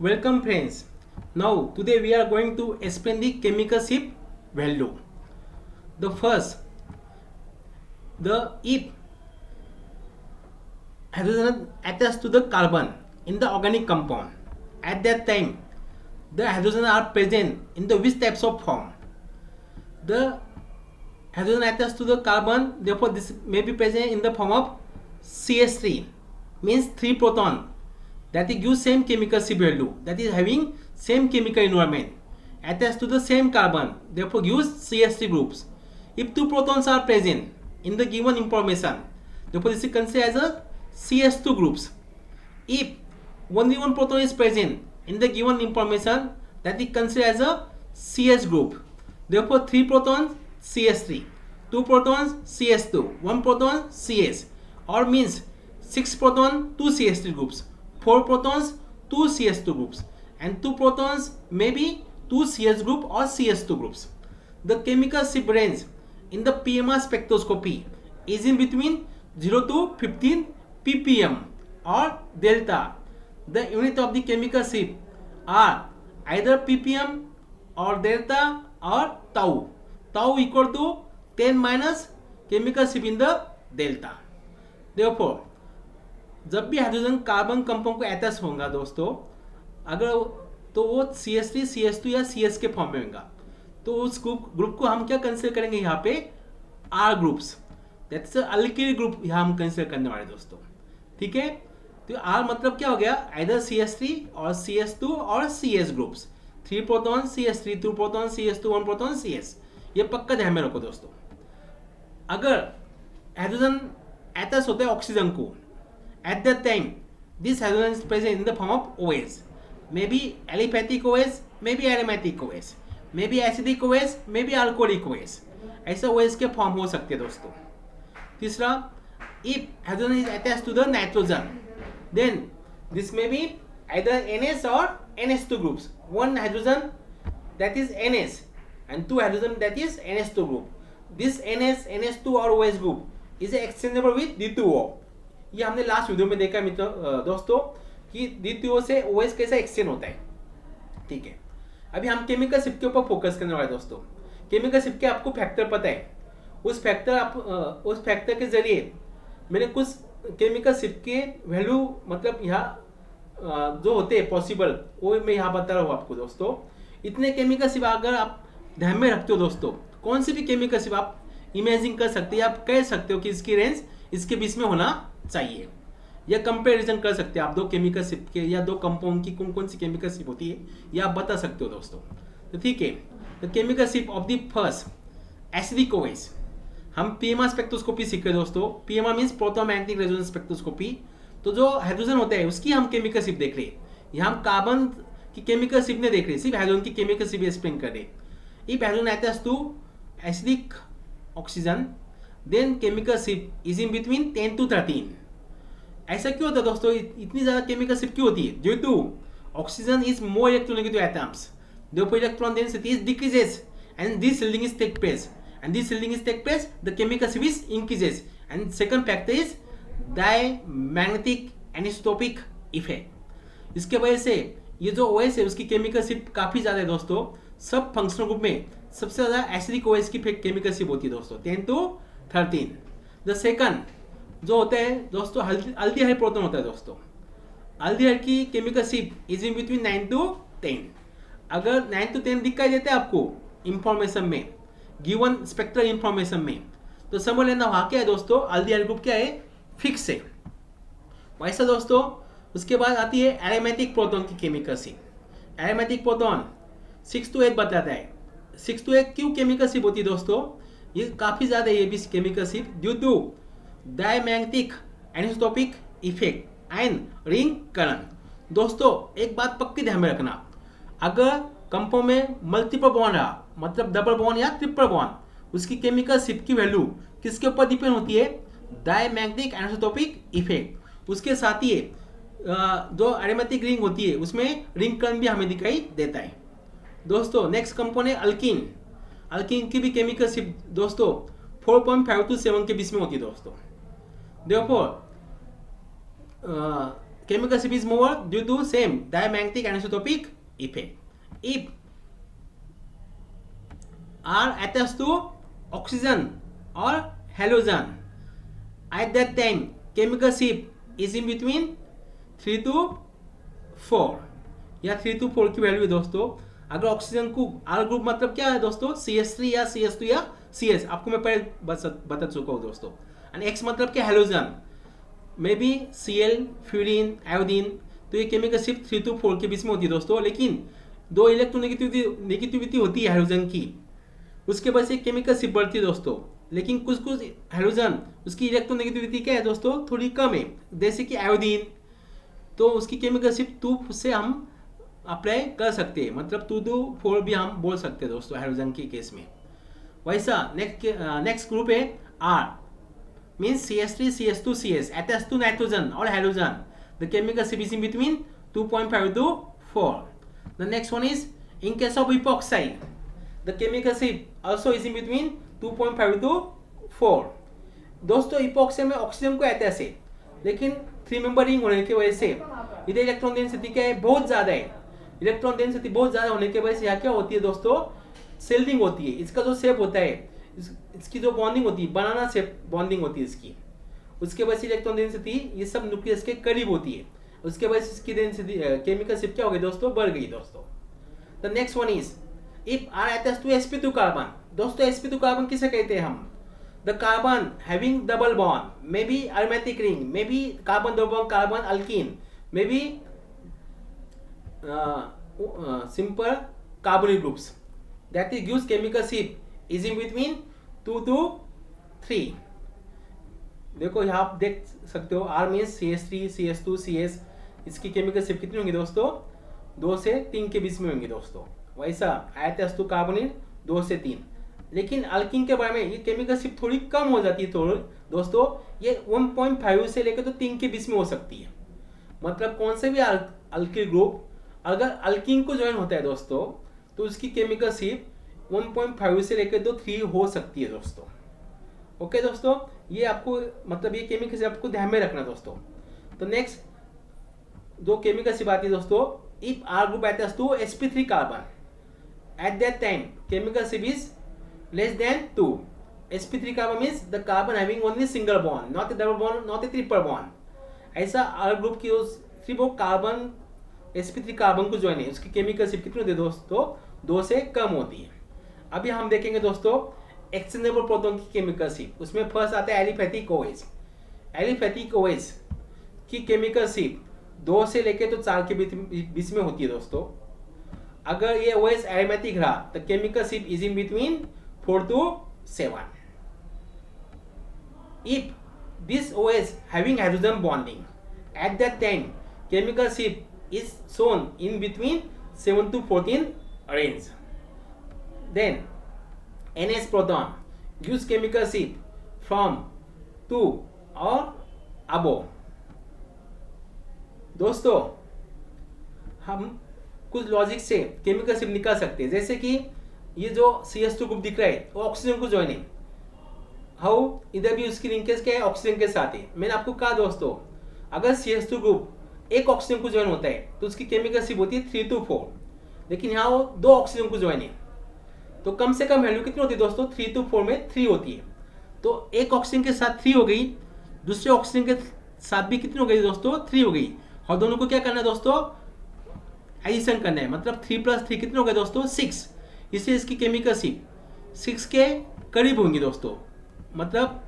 Welcome friends. Now today we are going to explain the chemical shift value. The first, the if hydrogen attached to the carbon in the organic compound, at that time the hydrogen are present in the which types of form? The hydrogen attached to the carbon, therefore this may be present in the form of CH3, means 3 proton, that is gives same chemical shift value, that is having same chemical environment attached to the same carbon, therefore gives CH3 groups. If 2 protons are present in the given information, therefore this is considered as a CH2 groups. If only 1 proton is present in the given information, that is considered as a CH group. Therefore 3 protons CH3, 2 protons CH2, 1 proton CH, or means 6 proton 2 CH3 groups, 4 protons 2 CH2 groups, and 2 protons maybe 2 CH group or CH2 groups. The chemical shift range in the PMR spectroscopy is in between 0 to 15 ppm or delta. The unit of the chemical shift are either ppm or delta or tau. Tau equal to 10 minus chemical shift in the delta. Therefore जब भी hydrogen carbon compound को attach होगा दोस्तों, अगर तो वो CH3, CH2 या CH के फॉर्म में होगा, तो उस ग्रुप को हम क्या कंसिडर करेंगे यहाँ पे R groups, that's alkyl group यहाँ हम कंसिडर करने वाले दोस्तों. ठीक है, तो R मतलब क्या हो गया, आइदर CH3 और CH2 और CH groups, 3 proton CH3, 2 proton CH2, 1 proton CH. ये पक्का ध्यान में रखो दोस्तों. अगर हाइड्रोजन अटैच होता है ऑक्सीजन को, at that time this hydrogen is present in the form of OH, maybe aliphatic OH, maybe aromatic OH, maybe acidic OH, maybe alcoholic OH. ऐसा OH के फॉर्म हो सकते हैं दोस्तों. तीसरा, if hydrogen is attached to the nitrogen, then this may be either NS or NS2 groups. One hydrogen that is NS and 2 hydrogen that is NS2 group. This NS, NS2 or OH group is exchangeable with D2O. ये हमने last video में देखा मित्रों दोस्तों कि D2O से OH कैसा exchange होता है. ठीक है, अभी हम केमिकल शिफ्ट के ऊपर फोकस करने वाले दोस्तों. केमिकल शिफ्ट के आपको फैक्टर पता है, उस फैक्टर के जरिए मैंने कुछ केमिकल शिफ्ट के वैल्यू मतलब यहाँ जो होते हैं पॉसिबल, वो मैं यहाँ बता रहा हूँ आपको दोस्तों. इतने केमिकल शिफ्ट अगर आप ध्यान में रखते हो दोस्तों, कौन सी भी केमिकल शिफ्ट आप इमेजिन कर सकते हैं, आप कह सकते हो कि इसकी रेंज इसके बीच में होना चाहिए, या कंपैरिजन कर सकते हैं आप दो केमिकल शिफ्ट के या दो कंपाउंड की कौन कौन सी केमिकल शिफ्ट होती है, या आप बता सकते हो दोस्तों. तो ठीक है, the chemical shift of the first acidic OH हम पीएमआर स्पेक्ट्रोस्कोपी सीख रहे दोस्तों. PMR means proton magnetic resonance spectroscopy. तो जो हाइड्रोजन होता है उसकी हम केमिकल शिफ्ट देख रहे हैं. यहाँ हम कार्बन की केमिकल शिफ्ट नहीं देख रहे, सिर्फ हाइड्रोजन की केमिकल शिफ्ट एक्सप्लेन कर रहे. If hydrogen attach to acidic oxygen, then chemical shift is in between 10 to 13. ऐसा क्यों होता है दोस्तों, इतनी ज्यादा केमिकल शिफ्ट क्यों होती है? Due to oxygen is more electronegative atoms, therefore electron density is decreases and this shielding is take place, and this shielding is take place, the chemical shift is increases. And second factor is diamagnetic anisotropic effect. इसके वजह से ये जो OH है उसकी chemical shift काफी ज्यादा है दोस्तों. सब फंक्शनल ग्रुप में सबसे ज्यादा एसिडिक OH की केमिकल शिफ्ट होती है दोस्तों, 10 to 13. द सेकंड जो होता है दोस्तों अल्डिहाइड प्रोटॉन होता है दोस्तों. अल्डिहाइड की chemical shift is in between 9 to 10. अगर 9 to 10 दिखाई देता है आपको इंफॉर्मेशन में, गिवन स्पेक्ट्रल इंफॉर्मेशन में, तो समझ लेना वहाँ क्या है दोस्तों, अल्डिहाइड ग्रुप क्या है, फिक्स है. वैसा दोस्तों उसके बाद आती है एरोमेटिक प्रोटॉन की chemical shift. Aromatic proton 6 to 8 बताता है. 6 to 8 क्यों केमिकल शिफ्ट होती है दोस्तों, ये काफी ज्यादा ये भी chemical shift due to diamagnetic anisotropic effect and ring current. दोस्तों एक बात पक्की ध्यान में रखना, अगर कंपाउंड में मल्टीपल बॉन्ड रहा, मतलब डबल बॉन्ड या ट्रिपल बॉन्ड, उसकी केमिकल शिफ्ट की वैल्यू किसके ऊपर डिपेंड होती है, डायमैग्नेटिक एनिसोटोपिक इफेक्ट. उसके साथ ही जो एरोमेटिक रिंग होती है उसमें रिंग करंट भी हमें दिखाई देता है दोस्तों. नेक्स्ट कंपाउंड है अल्कीन. अल्कीन की भी केमिकल शिफ्ट दोस्तों 4.5 to 7 के बीच में होती है दोस्तों. Therefore chemical ship is more due to same diamagnetic anisotropic effect. If are attached to oxygen or halogen, at that time chemical ship is in between 3 to 4 या 3 to 4 की value है दोस्तों. अगर ऑक्सीजन को आर ग्रुप मतलब क्या है दोस्तों, CH3 या CH2 या CS, आपको मैं पहले बता चुका हूँ दोस्तों. एंड X मतलब क्या, halogen, may be Cl, fluorine, iodine. तो ये केमिकल शिप 3 to 4 के बीच में होती है दोस्तों. लेकिन दो इलेक्ट्रोनेगेटिविटी होती है हेलोजन की, उसके वजह से केमिकल शिप बढ़ती है दोस्तों. लेकिन कुछ हेलोजन उसकी इलेक्ट्रोनेगेटिविटी क्या है दोस्तों, थोड़ी कम है, जैसे कि आयोडीन. तो उसकी केमिकल शिप 2 से हम अप्लाई कर सकते हैं, मतलब 2 to 4 भी हम बोल सकते हैं दोस्तों हेलोजन की केस में. वैसा नेक्स्ट ग्रुप है R, means CH3, CH2, CS attached to nitrogen or halogen. The chemical ship is in between 2.5 to 4. The next one is in case of epoxy, the chemical ship also is in between 2.5 to 4. दोस्तों epoxy में oxygen को ऐसे ऐसे, लेकिन 3 member ring होने की वजह से इधर इलेक्ट्रॉन डेंसिटी क्या है, बहुत ज़्यादा है. इलेक्ट्रॉन डेंसिटी बहुत ज़्यादा होने की वजह से यहाँ क्या होती है दोस्तों, सेल्डिंग होती है. इसका जो शेप होता है, इसकी जो बॉन्डिंग होती है, बनाना शेप बॉन्डिंग होती है इसकी, उसके वजह से इलेक्ट्रॉन डेंसिटी ये सब न्यूक्लियस के करीब होती है. उसके वजह से इसकी डेंसिटी केमिकल शिप क्या हो गई दोस्तों, बढ़ गई दोस्तों. The next one is if R attached to sp2 carbon. दोस्तों sp2 कार्बन किसे कहते हैं हम, the carbon having double bond, may be aromatic ring, may be carbon double bond carbon alkene, may be simple carbonyl groups, that is gives chemical ship is in between 2 to 3. देखो यहाँ आप देख सकते हो R means CH3, CH2, CS, इसकी chemical ship कितनी होंगी दोस्तों, 2 से 3 के बीच में होंगी दोस्तों. वैसा आयतस टू कार्बोनिल 2 से 3. लेकिन अल्किन के बारे में ये केमिकल शिप थोड़ी कम हो जाती है थोड़ी दोस्तों, ये 1.5 से लेकर तो 3 के बीच में हो सकती है. मतलब कौन से भी अल्किल ग्रुप अगर अल्कीन को ज्वाइन होता है दोस्तों, तो उसकी केमिकल शिप 1.5 से लेकर तो 3 हो सकती है दोस्तों. ओके दोस्तों, ये आपको मतलब ये केमिकल शिप आपको ध्यान में रखना दोस्तों. तो नेक्स्ट जो केमिकल शिप आती है दोस्तों, if R group attached to sp3 carbon, at that time chemical shift is less than 2. sp3 carbon means the carbon having only single bond, not a double bond, not a triple bond. ऐसा R group की सिर्फ वो carbon sp3 carbon को join है, उसकी chemical ship कितनी होती है दोस्तों, 2 से कम होती है. अभी हम देखेंगे दोस्तों एक्सचेंजेबल प्रोटॉन की केमिकल शिप. उसमें फर्स्ट आता है एलिफेटिक OH. एलिफेटिक OH की केमिकल शिप 2 से लेके तो 4 के बीच में होती है दोस्तों. अगर ये OH एरोमेटिक रहा तो chemical shift is in between 4 to 7. If this OH having hydrogen bonding, eight that time chemical ship is shown in between 7 to 14 range. Then NH proton gives chemical ship from 2 or above. दोस्तों हम कुछ logic से chemical ship निकाल सकते हैं, जैसे कि ये जो CH2 ग्रुप दिख रहा है वो ऑक्सीजन को ज्वाइन है. हाउ, इधर भी उसकी लिंकेज क्या है, ऑक्सीजन के साथ है. मैंने आपको कहा दोस्तों अगर CH2 ग्रुप एक ऑक्सीजन को ज्वाइन होता है तो उसकी केमिकल शिप होती है 3 to 4. लेकिन यहाँ वो 2 ऑक्सीजन को ज्वाइन है, तो कम से कम वैल्यू कितनी होती है दोस्तों, 3 to 4 में 3 होती है. तो एक ऑक्सीजन के साथ 3 हो गई, दूसरे ऑक्सीजन के साथ भी कितनी हो गई दोस्तों, 3 हो गई. और दोनों को क्या करना है दोस्तों, एडिशन करना है. मतलब 3 + 3 कितने हो गए दोस्तों, 6. इससे इसकी केमिकल शिप 6 के करीब होंगी दोस्तों. मतलब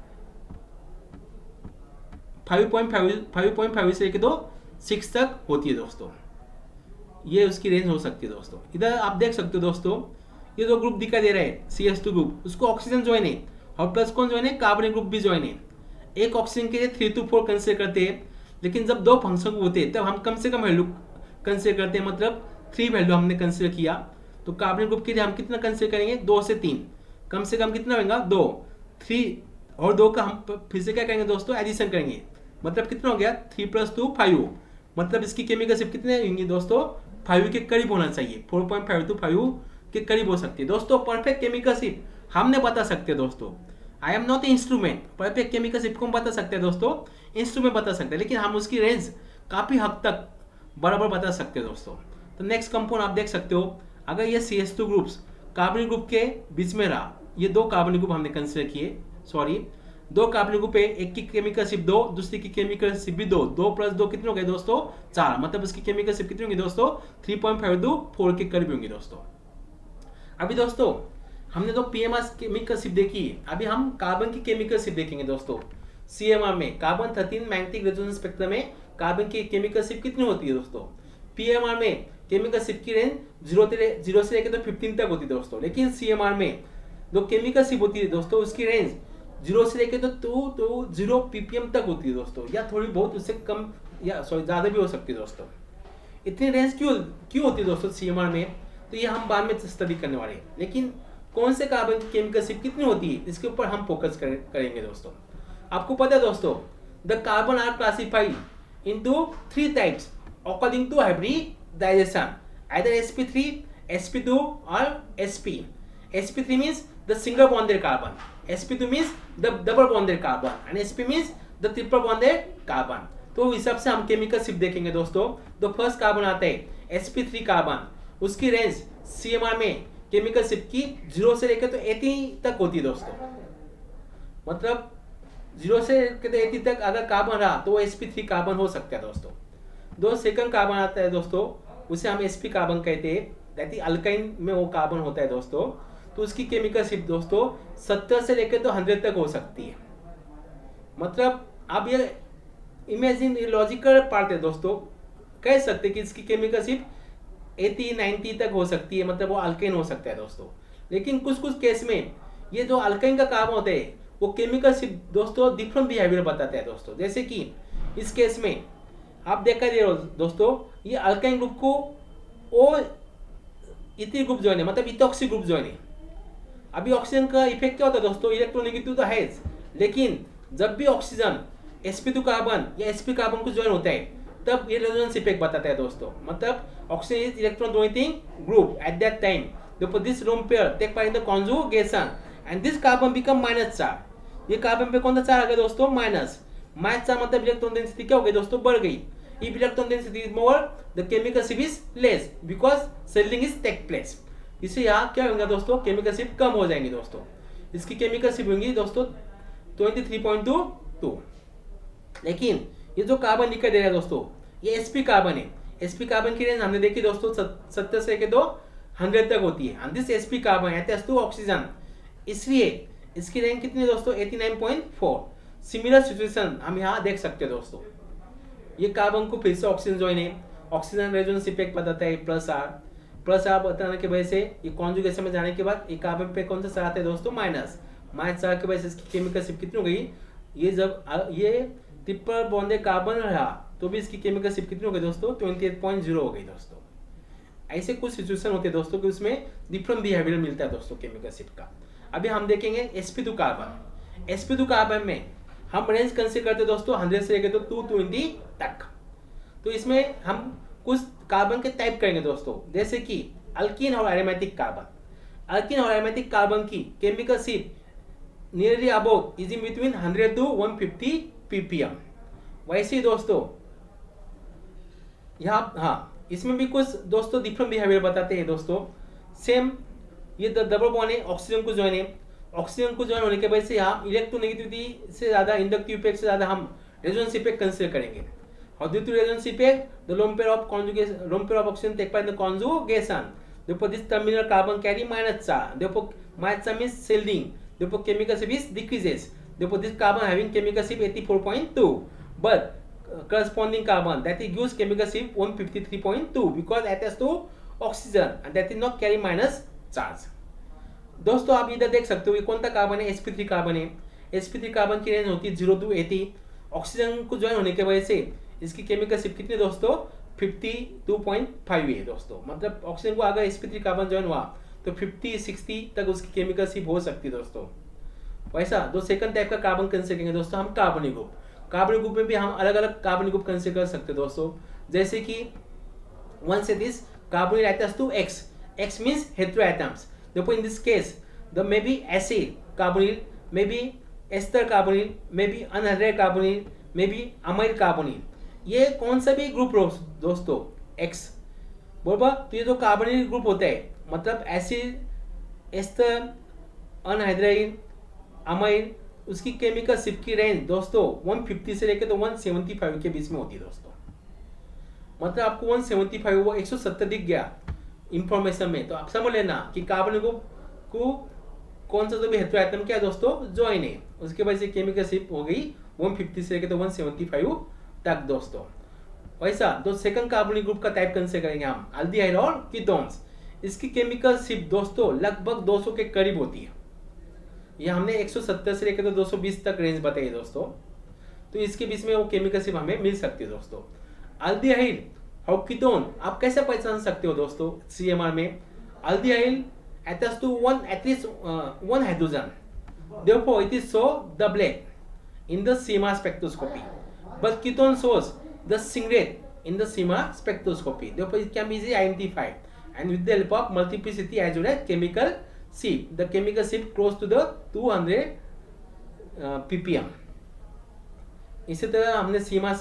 5.5 से लेकर तो 6 तक होती है दोस्तों. ये उसकी रेंज हो सकती है दोस्तों. इधर आप देख सकते हो दोस्तों ये जो ग्रुप दिखाई दे रहा है CH2 ग्रुप, उसको ऑक्सीजन ज्वाइन है और प्लस कौन ज्वाइन है, कार्बन ग्रुप भी ज्वाइन है. एक ऑक्सीजन के लिए 3 to 4 कंसिडर करते हैं, लेकिन जब 2 फंक्शन होते हैं तब हम कम से कम वैल्यू कंसिडर करते हैं. मतलब 3 वैल्यू हमने कंसिडर किया, तो कार्बन ग्रुप के लिए हम कितना कंसिडर करेंगे, 2 से 3. कम से कम कितना होगा, 2. 3 और 2 का हम फिर से क्या करेंगे दोस्तों, एडिशन करेंगे. मतलब कितना हो गया, 3 + 2 5. मतलब इसकी केमिकल शिप कितने होंगी दोस्तों, 5 के करीब होना चाहिए. 4.5 to 5 के करीब हो सकती है दोस्तों. परफेक्ट केमिकल शिप हम नहीं बता सकते दोस्तों. I am not a instrument. Perfect chemical ship को हम बता सकते हैं दोस्तों, इंस्ट्रूमेंट बता सकते हैं, लेकिन हम उसकी रेंज काफ़ी हद तक बराबर बता सकते हैं दोस्तों। तो नेक्स्ट कंपाउंड आप देख सकते हो, अगर ये CH2 ग्रुप्स कार्बनिक ग्रुप के बीच में रहा, ये दो कार्बनिक ग्रुप हमने कंसिडर किए, सॉरी दो कार्बनिक ग्रुप है, एक की केमिकल शिप 2, दूसरी की केमिकल शिप भी 2, 2 + 2 कितने हो गए दोस्तों 4, मतलब इसकी केमिकल शिप कितनी होंगी दोस्तों 3.52 4 के करीब होंगी दोस्तों। अभी दोस्तों हमने तो PMR केमिकल शिप देखी, अभी हम कार्बन की केमिकल शिप देखेंगे दोस्तों। CMR में कार्बन 13 मैग्नेटिक रेजोनेंस स्पेक्ट्रम में कार्बन की केमिकल शिप कितनी होती है दोस्तों। PMR में केमिकल शिप की रेंज 0 से लेकर तो 15 तक होती है दोस्तों, लेकिन CMR में जो केमिकल शिप होती है दोस्तों उसकी रेंज 0 से लेकर तो 0 ppm तक होती है दोस्तों, या थोड़ी बहुत उससे कम या सॉरी ज़्यादा भी हो सकती है दोस्तों। इतनी रेंज क्यों होती है दोस्तों CMR में, तो ये हम बाद में स्टडी करने वाले हैं, लेकिन कौन से कार्बन की केमिकल शिप कितनी होती है इसके ऊपर हम फोकस करेंगे दोस्तों। आपको पता है दोस्तों, the carbon are classified into 3 types according to hybridization, either sp3, sp2 or sp. sp3 means the single bonded carbon, sp2 means the double bonded carbon and sp means the triple bonded carbon। तो इस हिसाब से हम chemical ship देखेंगे दोस्तों। तो first carbon आता है sp3 कार्बन, उसकी रेंज CMR में केमिकल शिप की 0 से लेकर तो 80 तक होती है दोस्तों, मतलब 0 से लेकर तो 80 तक अगर कार्बन रहा तो वो sp3 कार्बन हो सकता है दोस्तों। दो सेकंड कार्बन आता है दोस्तों, उसे हम sp कार्बन कहते हैं, दैट इज अल्काइन में वो कार्बन होता है दोस्तों। तो उसकी केमिकल शिप दोस्तों 70 से लेकर तो 100 तक हो सकती है, मतलब आप ये इमेजिन लॉजिकल पार्ट है दोस्तों, कह सकते कि इसकी केमिकल शिप 80-90 तक हो सकती है, मतलब वो अल्काइन हो सकता है दोस्तों। लेकिन कुछ केस में ये जो अल्काइन का कार्बन होता है वो केमिकल शिप दोस्तों डिफरेंट बिहेवियर बताता है दोस्तों। जैसे कि इस केस में आप देखा दे रहे हो दोस्तों, ये अल्काइन ग्रुप को ओ इथाइल ग्रुप ज्वाइन है, मतलब इथॉक्सी ग्रुप ज्वाइन है। अभी ऑक्सीजन का इफेक्ट क्या होता है दोस्तों, इलेक्ट्रोनेगेटिव तो है, लेकिन जब भी ऑक्सीजन sp2 कार्बन या sp कार्बन को ज्वाइन होता है तब ये रेजोनेंस इफेक्ट बताता है दोस्तों, मतलब oxygen is electron donating group at that time, therefore this lone pair take part in the conjugation and this carbon become minus charge. ये कार्बन पे कौन सा चार्ज आ गया दोस्तों माइनस चार्ज, मतलब इलेक्ट्रॉन डेंसिटी क्या हो गई दोस्तों बढ़ गई। If electron density is more the chemical shift is less because shielding is take place. इससे यहाँ क्या होगा दोस्तों केमिकल शिप कम हो जाएंगी दोस्तों। इसकी केमिकल शिप होंगी दोस्तों 23.22। लेकिन ये जो कार्बन दिखाई दे रहा है दोस्तों ये sp कार्बन है, sp कार्बन की रेंज हमने देखी दोस्तों 70 से लेकर 100 तक होती है। This sp carbon attach to oxygen, इसलिए इसकी रेंज कितनी है दोस्तों 89.4। सिमिलर सिचुएशन हम यहाँ देख सकते हैं दोस्तों, ये कार्बन को फिर से ऑक्सीजन ज्वाइन है, ऑक्सीजन रेजोनेंस इफेक्ट बताता है प्लस आर बताने की वजह से ये कॉन्जुगेशन में जाने के बाद ये कार्बन पे कौन सा चार्ज है दोस्तों माइनस चार्ज की वजह से इसकी केमिकल शिप कितनी हो गई, ये जब ये ट्रिपल बॉन्डेड कार्बन रहा तो भी इसकी केमिकल शिप कितनी हो गई दोस्तों 28.0 हो गई दोस्तों। ऐसे कुछ सिचुएशन होते हैं दोस्तों कि उसमें डिफरेंट बिहेवियर मिलता है दोस्तों केमिकल शिप का। अभी हम देखेंगे sp2 कार्बन। sp2 कार्बन में हम रेंज कंसीडर करते हैं दोस्तों 100 से लेकर तो 220 तक। तो इसमें हम कुछ कार्बन के टाइप करेंगे दोस्तों, जैसे कि अल्कीन और एरोमेटिक कार्बन। अल्कीन और एरोमेटिक कार्बन की chemical ship nearly about is in between 100 to 150 ppm। वैसे ही दोस्तों यहाँ हाँ इसमें भी कुछ दोस्तों डिफरेंट बिहेवियर बताते हैं दोस्तों। सेम ये डबल बॉन्ड है, ऑक्सीजन को ज्वाइन है, ऑक्सीजन को ज्वाइन होने के वजह से यहाँ इलेक्ट्रोनेगेटिविटी से ज़्यादा इंडक्टिव इफेक्ट से ज़्यादा हम रेजोनेंस इफेक्ट कंसीडर करेंगे। और due to resonance effect the lone pair of oxygen take part in the conjugation, therefore this terminal carbon carry minus charge, therefore minus charge means shielding, therefore chemical ship is decreases, therefore this carbon having chemical ship 84.2 but corresponding carbon that is gives chemical ship 153.2 because attached to oxygen and that is not carry minus charge। दोस्तों आप इधर देख सकते हो ये कौन सा carbon है sp3 कार्बन है। sp3 कार्बन की रेंज होती है 0 to 80। ऑक्सीजन को ज्वाइन होने की वजह से इसकी केमिकल शिप कितनी दोस्तों 52.5 है दोस्तों, मतलब ऑक्सीजन को अगर sp3 कार्बन ज्वाइन हुआ तो 50-60 तक उसकी केमिकल शिप हो सकती है दोस्तों। वैसा दो सेकंड टाइप का कार्बन कंसीडर करेंगे दोस्तों हम कार्बनिक ग्रुप। कार्बनिक ग्रुप में भी हम अलग अलग कार्बनिक ग्रुप कंसीडर कर सकते हैं दोस्तों, जैसे कि वन से this carbonyl attach to x means hetero atoms, therefore in this case the may be acid carbonyl, may be ester carbonyl, may be anhydride carbonyl, may be amyl carbonyl। ये कौन सा भी ग्रुप हो दोस्तों, x बराबर, तो ये जो कार्बोनिल ग्रुप होता है, मतलब एसिड, एस्टर, अनहाइड्राइड, अमाइड, उसकी केमिकल शिप की रेंज दोस्तों 150 से लेकर तो 175 के बीच में होती है दोस्तों। मतलब आपको 175 वो 170 दिख गया इंफॉर्मेशन में, तो आप समझ लेना कि कार्बन ग्रुप को कौन सा जो भी हेटेरो एटम क्या है दोस्तों, ज्वाइन है, उसके वजह से केमिकल शिप हो गई 150 से लेकर तो 175 तक दोस्तों। वैसा जो सेकंड कार्बोनिक ग्रुप का टाइप कंसीडर करेंगे हम, एल्डिहाइड और कीटोन्स, इसकी केमिकल शिप दोस्तों लगभग 200 के करीब होती है। ये हमने 170 से लेकर तो 220 तक रेंज बताई दोस्तों, तो इसके बीच में वो केमिकल शिप हमें मिल सकती है दोस्तों। एल्डिहाइड और कीटोन आप कैसे पहचान सकते हो दोस्तों सीएमआर में? Aldehyde attach to at least one hydrogen, therefore it is so doublet in the CMR spectroscopy, but ketone shows the singlet in the CMR spectroscopy, therefore it can be easily identified, and with the help of multiplicity as well as chemical shift, the chemical shift close to the 200 ppm। इसी तरह हमने सीमा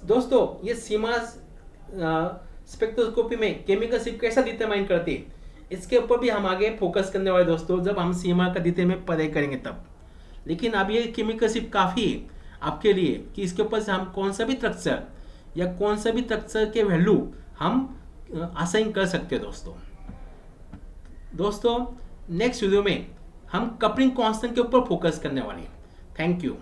दोस्तों, ये सीमा spectroscopy में chemical shift कैसा determine करती है, इसके ऊपर भी हम आगे फोकस करने वाले दोस्तों, जब हम सीमा का डिटेल में पढ़ाई करेंगे तब। लेकिन अब ये केमिकल शिफ्ट काफ़ी है आपके लिए कि इसके ऊपर से हम कौन सा भी स्ट्रक्चर या कौन सा भी स्ट्रक्चर के वैल्यू हम असाइन कर सकते हैं दोस्तों। नेक्स्ट वीडियो में हम कपलिंग कांस्टेंट के ऊपर फोकस करने वाले हैं। Thank you.